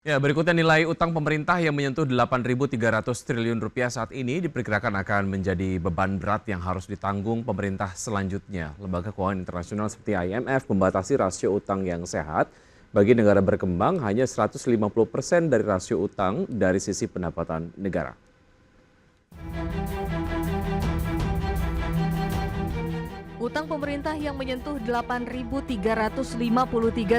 Ya, berikutnya nilai utang pemerintah yang menyentuh 8.300 triliun rupiah saat ini diperkirakan akan menjadi beban berat yang harus ditanggung pemerintah selanjutnya. Lembaga keuangan internasional seperti IMF membatasi rasio utang yang sehat bagi negara berkembang hanya 150% dari rasio utang dari sisi pendapatan negara. Utang pemerintah yang menyentuh 8.353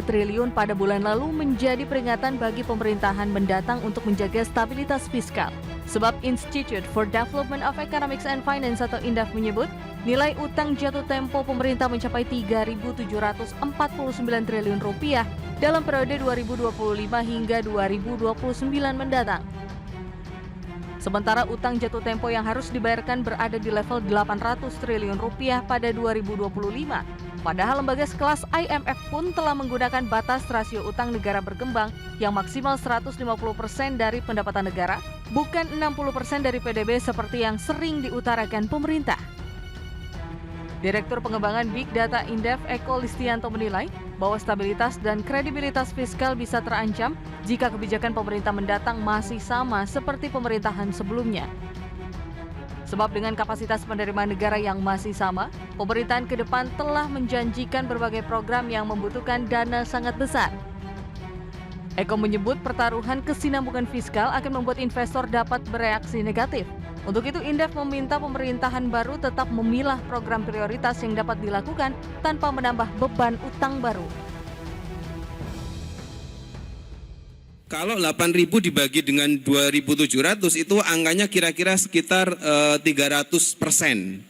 triliun pada bulan lalu menjadi peringatan bagi pemerintahan mendatang untuk menjaga stabilitas fiskal. Sebab Institute for Development of Economics and Finance atau INDEF menyebut, nilai utang jatuh tempo pemerintah mencapai 3.749 triliun rupiah dalam periode 2025 hingga 2029 mendatang. Sementara utang jatuh tempo yang harus dibayarkan berada di level 800 triliun rupiah pada 2025. Padahal lembaga sekelas IMF pun telah menggunakan batas rasio utang negara berkembang yang maksimal 150% dari pendapatan negara, bukan 60% dari PDB seperti yang sering diutarakan pemerintah. Direktur Pengembangan Big Data Indef Eko Listianto menilai bahwa stabilitas dan kredibilitas fiskal bisa terancam jika kebijakan pemerintah mendatang masih sama seperti pemerintahan sebelumnya. Sebab dengan kapasitas penerimaan negara yang masih sama, pemerintahan ke depan telah menjanjikan berbagai program yang membutuhkan dana sangat besar. Eko menyebut pertaruhan kesinambungan fiskal akan membuat investor dapat bereaksi negatif. Untuk itu, Indef meminta pemerintahan baru tetap memilah program prioritas yang dapat dilakukan tanpa menambah beban utang baru. Kalau 8.000 dibagi dengan 2.700 itu angkanya kira-kira sekitar 300%.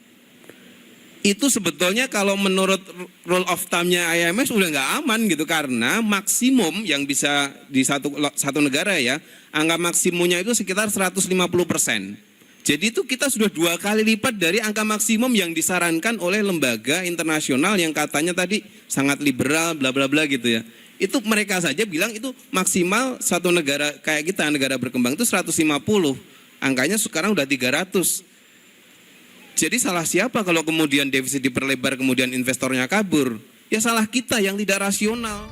Itu sebetulnya kalau menurut rule of thumb-nya IMF udah nggak aman gitu, karena maksimum yang bisa di satu negara ya, angka maksimumnya itu sekitar 150%. Jadi itu kita sudah 2 kali lipat dari angka maksimum yang disarankan oleh lembaga internasional yang katanya tadi sangat liberal bla bla bla gitu ya. Itu mereka saja bilang itu maksimal satu negara kayak kita, negara berkembang itu 150. Angkanya sekarang udah 300. Jadi salah siapa kalau kemudian defisit diperlebar kemudian investornya kabur? Ya salah kita yang tidak rasional.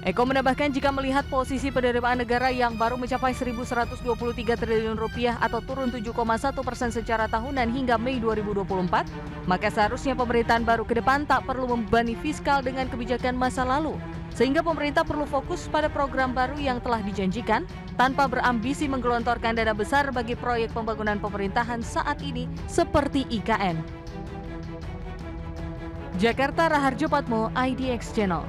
Eko menambahkan jika melihat posisi penerimaan negara yang baru mencapai 1.123 triliun rupiah atau turun 7,1% secara tahunan hingga Mei 2024, maka seharusnya pemerintahan baru ke depan tak perlu membebani fiskal dengan kebijakan masa lalu. Sehingga pemerintah perlu fokus pada program baru yang telah dijanjikan tanpa berambisi menggelontorkan dana besar bagi proyek pembangunan pemerintahan saat ini seperti IKN. Jakarta, Raharjo Patmo, IDX Channel.